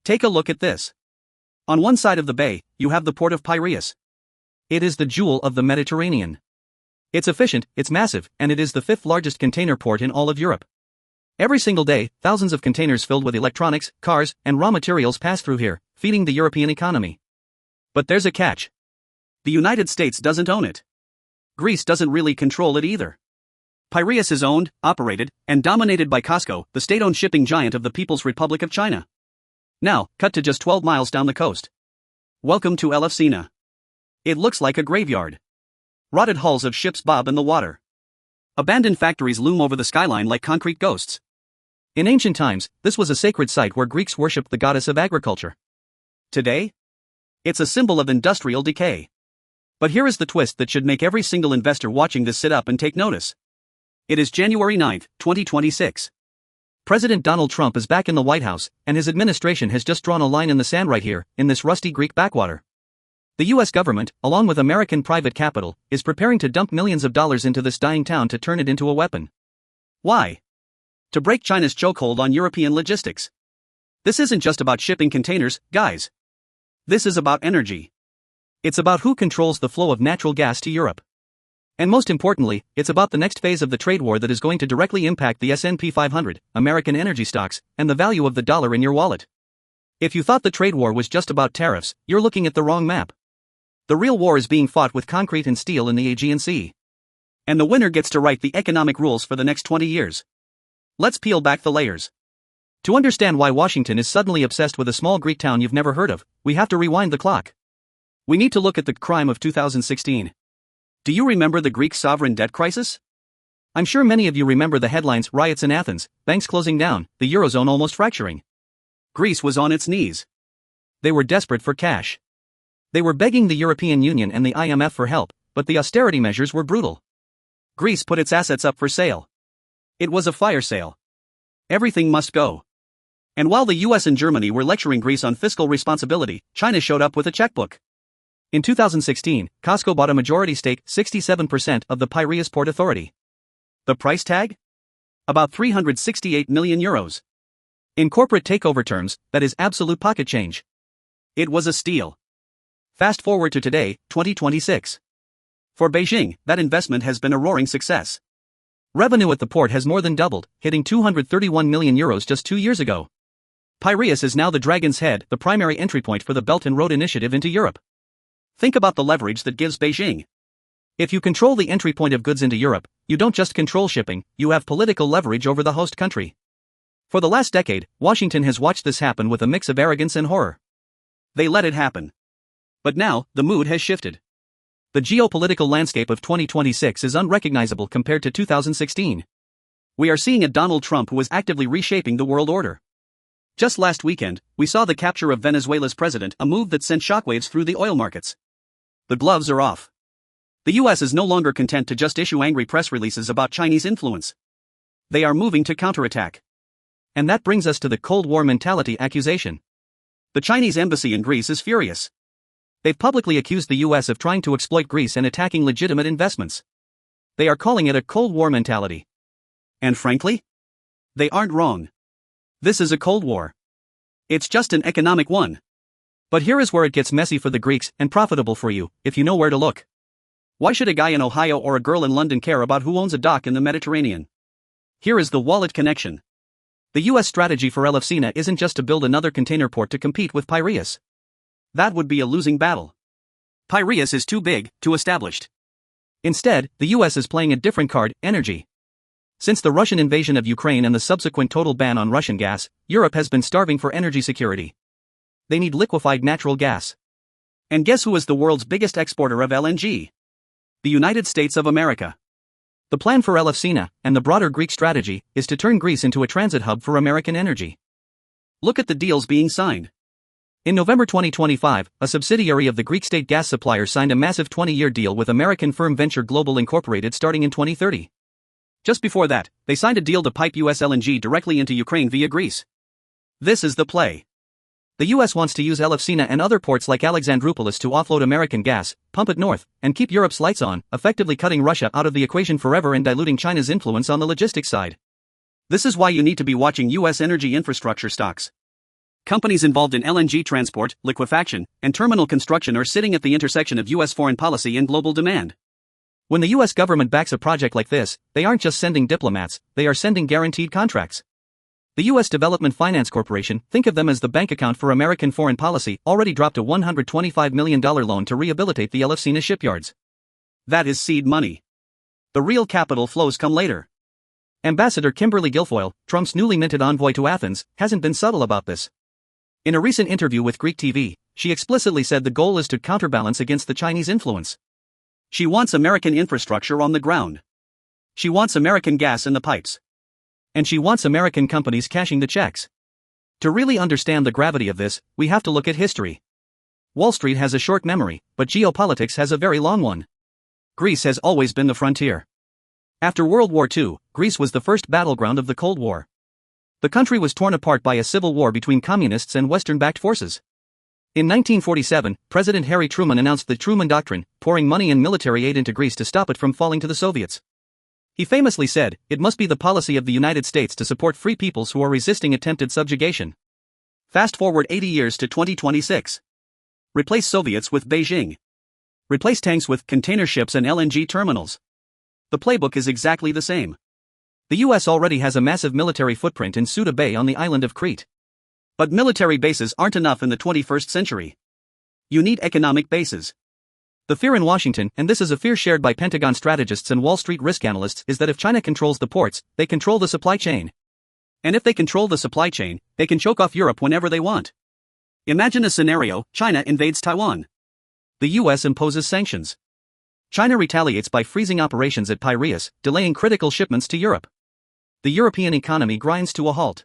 Take a look at this. On one side of the bay, you have the Port of Piraeus. It is the jewel of the Mediterranean. It's efficient, it's massive, and it is the fifth largest container port in all of Europe. Every single day, thousands of containers filled with electronics, cars, and raw materials pass through here, feeding the European economy. But there's a catch. The United States doesn't own it. Greece doesn't really control it either. Piraeus is owned, operated, and dominated by COSCO, the state-owned shipping giant of the People's Republic of China. Now, cut to just 12 miles down the coast. Welcome to Elefsina. It looks like a graveyard. Rotted hulls of ships bob in the water. Abandoned factories loom over the skyline like concrete ghosts. In ancient times, this was a sacred site where Greeks worshipped the goddess of agriculture. Today? It's a symbol of industrial decay. But here is the twist that should make every single investor watching this sit up and take notice. It is January 9, 2026. President Donald Trump is back in the White House, and his administration has just drawn a line in the sand right here, in this rusty Greek backwater. The US government, along with American private capital, is preparing to dump millions of dollars into this dying town to turn it into a weapon. Why? To break China's chokehold on European logistics. This isn't just about shipping containers, guys. This is about energy. It's about who controls the flow of natural gas to Europe. And most importantly, it's about the next phase of the trade war that is going to directly impact the S&P 500, American energy stocks, and the value of the dollar in your wallet. If you thought the trade war was just about tariffs, you're looking at the wrong map. The real war is being fought with concrete and steel in the Aegean Sea. And the winner gets to write the economic rules for the next 20 years. Let's peel back the layers. To understand why Washington is suddenly obsessed with a small Greek town you've never heard of, we have to rewind the clock. We need to look at the crime of 2016. Do you remember the Greek sovereign debt crisis? I'm sure many of you remember the headlines: riots in Athens, banks closing down, the Eurozone almost fracturing. Greece was on its knees. They were desperate for cash. They were begging the European Union and the IMF for help, but the austerity measures were brutal. Greece put its assets up for sale. It was a fire sale. Everything must go. And while the US and Germany were lecturing Greece on fiscal responsibility, China showed up with a checkbook. In 2016, COSCO bought a majority stake, 67%, of the Piraeus Port Authority. The price tag? About 368 million euros. In corporate takeover terms, that is absolute pocket change. It was a steal. Fast forward to today, 2026. For Beijing, that investment has been a roaring success. Revenue at the port has more than doubled, hitting 231 million euros just 2 years ago. Piraeus is now the Dragon's Head, the primary entry point for the Belt and Road Initiative into Europe. Think about the leverage that gives Beijing. If you control the entry point of goods into Europe, you don't just control shipping, you have political leverage over the host country. For the last decade, Washington has watched this happen with a mix of arrogance and horror. They let it happen. But now, the mood has shifted. The geopolitical landscape of 2026 is unrecognizable compared to 2016. We are seeing a Donald Trump who is actively reshaping the world order. Just last weekend, we saw the capture of Venezuela's president, a move that sent shockwaves through the oil markets. The gloves are off. The US is no longer content to just issue angry press releases about Chinese influence. They are moving to counterattack. And that brings us to the Cold War mentality accusation. The Chinese embassy in Greece is furious. They've publicly accused the US of trying to exploit Greece and attacking legitimate investments. They are calling it a Cold War mentality. And frankly, they aren't wrong. This is a Cold War. It's just an economic one. But here is where it gets messy for the Greeks and profitable for you, if you know where to look. Why should a guy in Ohio or a girl in London care about who owns a dock in the Mediterranean? Here is the wallet connection. The US strategy for Elefsina isn't just to build another container port to compete with Piraeus. That would be a losing battle. Piraeus is too big, too established. Instead, the US is playing a different card: energy. Since the Russian invasion of Ukraine and the subsequent total ban on Russian gas, Europe has been starving for energy security. They need liquefied natural gas. And guess who is the world's biggest exporter of LNG? The United States of America. The plan for Elefsina, and the broader Greek strategy, is to turn Greece into a transit hub for American energy. Look at the deals being signed. In November 2025, a subsidiary of the Greek state gas supplier signed a massive 20-year deal with American firm Venture Global Incorporated starting in 2030. Just before that, they signed a deal to pipe US LNG directly into Ukraine via Greece. This is the play. The US wants to use Elefsina and other ports like Alexandroupolis to offload American gas, pump it north, and keep Europe's lights on, effectively cutting Russia out of the equation forever and diluting China's influence on the logistics side. This is why you need to be watching US energy infrastructure stocks. Companies involved in LNG transport, liquefaction, and terminal construction are sitting at the intersection of U.S. foreign policy and global demand. When the U.S. government backs a project like this, they aren't just sending diplomats, they are sending guaranteed contracts. The U.S. Development Finance Corporation, think of them as the bank account for American foreign policy, already dropped a $125 million loan to rehabilitate the Elefsina shipyards. That is seed money. The real capital flows come later. Ambassador Kimberly Guilfoyle, Trump's newly minted envoy to Athens, hasn't been subtle about this. In a recent interview with Greek TV, she explicitly said the goal is to counterbalance against the Chinese influence. She wants American infrastructure on the ground. She wants American gas in the pipes. And she wants American companies cashing the checks. To really understand the gravity of this, we have to look at history. Wall Street has a short memory, but geopolitics has a very long one. Greece has always been the frontier. After World War II, Greece was the first battleground of the Cold War. The country was torn apart by a civil war between communists and Western-backed forces. In 1947, President Harry Truman announced the Truman Doctrine, pouring money and military aid into Greece to stop it from falling to the Soviets. He famously said, "It must be the policy of the United States to support free peoples who are resisting attempted subjugation." Fast forward 80 years to 2026. Replace Soviets with Beijing. Replace tanks with container ships and LNG terminals. The playbook is exactly the same. The US already has a massive military footprint in Suda Bay on the island of Crete. But military bases aren't enough in the 21st century. You need economic bases. The fear in Washington, and this is a fear shared by Pentagon strategists and Wall Street risk analysts, is that if China controls the ports, they control the supply chain. And if they control the supply chain, they can choke off Europe whenever they want. Imagine a scenario: China invades Taiwan. The US imposes sanctions. China retaliates by freezing operations at Piraeus, delaying critical shipments to Europe. The European economy grinds to a halt.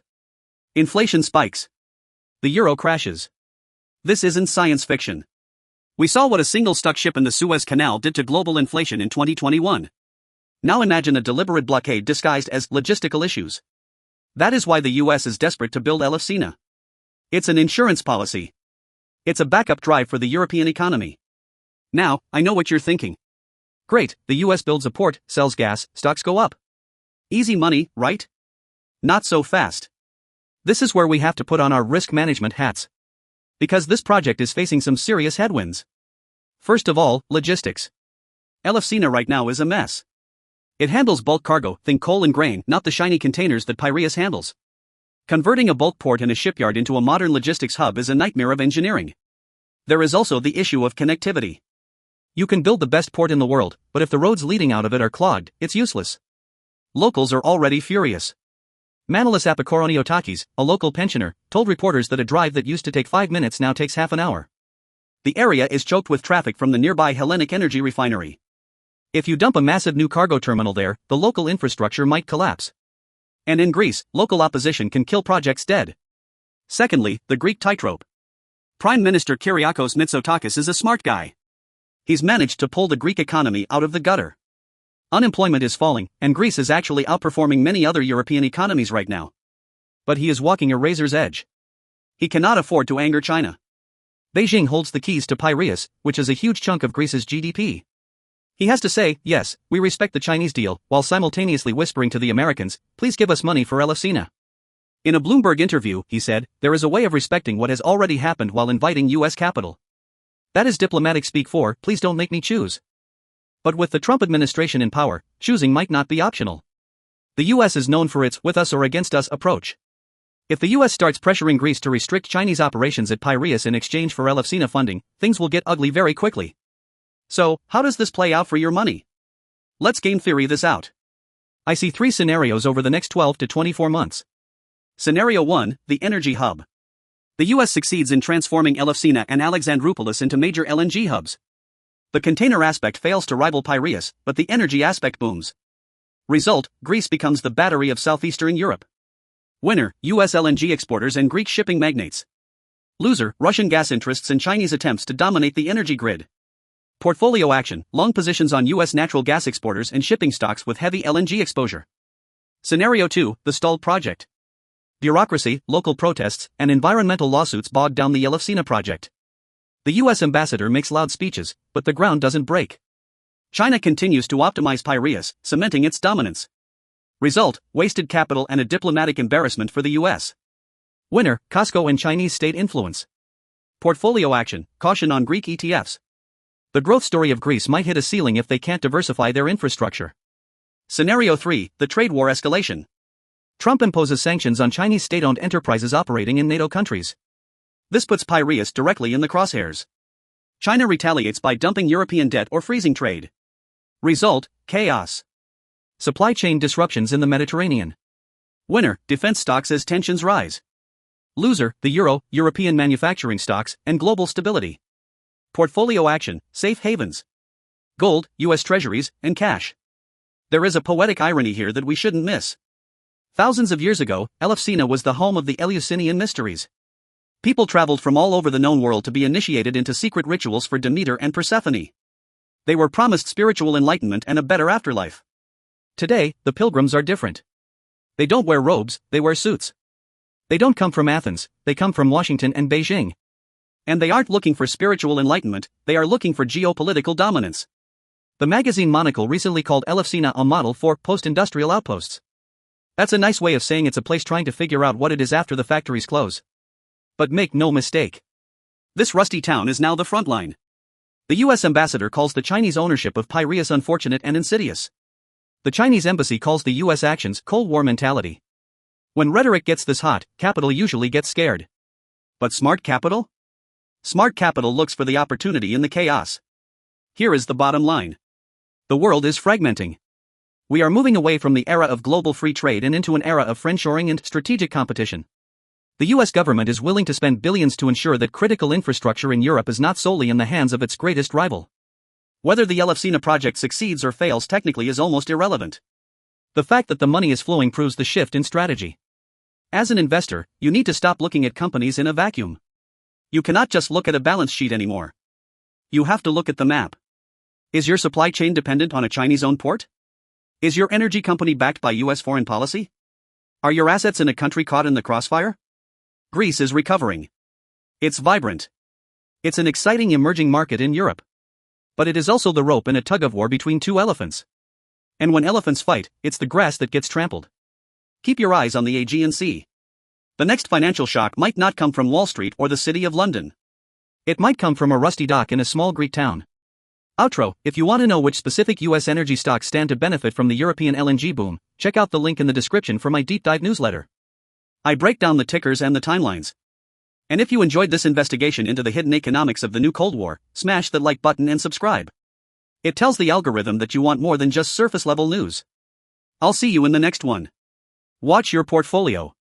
Inflation spikes. The euro crashes. This isn't science fiction. We saw what a single stuck ship in the Suez Canal did to global inflation in 2021. Now imagine a deliberate blockade disguised as logistical issues. That is why the US is desperate to build Elefsina. It's an insurance policy. It's a backup drive for the European economy. Now, I know what you're thinking. Great, the US builds a port, sells gas, stocks go up. Easy money, right? Not so fast. This is where we have to put on our risk management hats. Because this project is facing some serious headwinds. First of all, logistics. Elefsina right now is a mess. It handles bulk cargo, think coal and grain, not the shiny containers that Piraeus handles. Converting a bulk port and a shipyard into a modern logistics hub is a nightmare of engineering. There is also the issue of connectivity. You can build the best port in the world, but if the roads leading out of it are clogged, it's useless. Locals are already furious. Manolis Apokoroniotakis, a local pensioner, told reporters that a drive that used to take 5 minutes now takes half an hour. The area is choked with traffic from the nearby Hellenic Energy refinery. If you dump a massive new cargo terminal there, the local infrastructure might collapse. And in Greece, local opposition can kill projects dead. Secondly, the Greek tightrope. Prime Minister Kyriakos Mitsotakis is a smart guy. He's managed to pull the Greek economy out of the gutter. Unemployment is falling, and Greece is actually outperforming many other European economies right now. But he is walking a razor's edge. He cannot afford to anger China. Beijing holds the keys to Piraeus, which is a huge chunk of Greece's GDP. He has to say, yes, we respect the Chinese deal, while simultaneously whispering to the Americans, please give us money for Elefsina. In a Bloomberg interview, he said, there is a way of respecting what has already happened while inviting US capital. That is diplomatic speak for, please don't make me choose. But with the Trump administration in power, choosing might not be optional. The US is known for its with us or against us approach. If the US starts pressuring Greece to restrict Chinese operations at Piraeus in exchange for Elefsina funding, things will get ugly very quickly. So, how does this play out for your money? Let's game theory this out. I see 3 scenarios over the next 12 to 24 months. Scenario 1, the energy hub. The US succeeds in transforming Elefsina and Alexandroupolis into major LNG hubs. The container aspect fails to rival Piraeus, but the energy aspect booms. Result, Greece becomes the battery of southeastern Europe. Winner, US LNG exporters and Greek shipping magnates. Loser, Russian gas interests and Chinese attempts to dominate the energy grid. Portfolio action, long positions on US natural gas exporters and shipping stocks with heavy LNG exposure. Scenario 2, the stalled project. Bureaucracy, local protests, and environmental lawsuits bogged down the Elefsina project. The US ambassador makes loud speeches, but the ground doesn't break. China continues to optimize Piraeus, cementing its dominance. Result, wasted capital and a diplomatic embarrassment for the US. Winner, COSCO and Chinese state influence. Portfolio action, caution on Greek ETFs. The growth story of Greece might hit a ceiling if they can't diversify their infrastructure. Scenario 3, the trade war escalation. Trump imposes sanctions on Chinese state-owned enterprises operating in NATO countries. This puts Piraeus directly in the crosshairs. China retaliates by dumping European debt or freezing trade. Result, chaos. Supply chain disruptions in the Mediterranean. Winner, defense stocks as tensions rise. Loser, the euro, European manufacturing stocks, and global stability. Portfolio action, safe havens. Gold, US treasuries, and cash. There is a poetic irony here that we shouldn't miss. Thousands of years ago, Elefsina was the home of the Eleusinian mysteries. People traveled from all over the known world to be initiated into secret rituals for Demeter and Persephone. They were promised spiritual enlightenment and a better afterlife. Today, the pilgrims are different. They don't wear robes, they wear suits. They don't come from Athens, they come from Washington and Beijing. And they aren't looking for spiritual enlightenment, they are looking for geopolitical dominance. The magazine Monocle recently called Elefsina a model for post-industrial outposts. That's a nice way of saying it's a place trying to figure out what it is after the factories close. But make no mistake. This rusty town is now the front line. The US ambassador calls the Chinese ownership of Piraeus unfortunate and insidious. The Chinese embassy calls the US actions Cold War mentality. When rhetoric gets this hot, capital usually gets scared. But smart capital? Smart capital looks for the opportunity in the chaos. Here is the bottom line. The world is fragmenting. We are moving away from the era of global free trade and into an era of friendshoring and strategic competition. The US government is willing to spend billions to ensure that critical infrastructure in Europe is not solely in the hands of its greatest rival. Whether the Elefsina project succeeds or fails technically is almost irrelevant. The fact that the money is flowing proves the shift in strategy. As an investor, you need to stop looking at companies in a vacuum. You cannot just look at a balance sheet anymore. You have to look at the map. Is your supply chain dependent on a Chinese-owned port? Is your energy company backed by US foreign policy? Are your assets in a country caught in the crossfire? Greece is recovering. It's vibrant. It's an exciting emerging market in Europe. But it is also the rope in a tug-of-war between two elephants. And when elephants fight, it's the grass that gets trampled. Keep your eyes on the Aegean Sea. The next financial shock might not come from Wall Street or the City of London. It might come from a rusty dock in a small Greek town. Outro, if you want to know which specific US energy stocks stand to benefit from the European LNG boom, check out the link in the description for my deep dive newsletter. I break down the tickers and the timelines. And if you enjoyed this investigation into the hidden economics of the new Cold War, smash that like button and subscribe. It tells the algorithm that you want more than just surface level news. I'll see you in the next one. Watch your portfolio.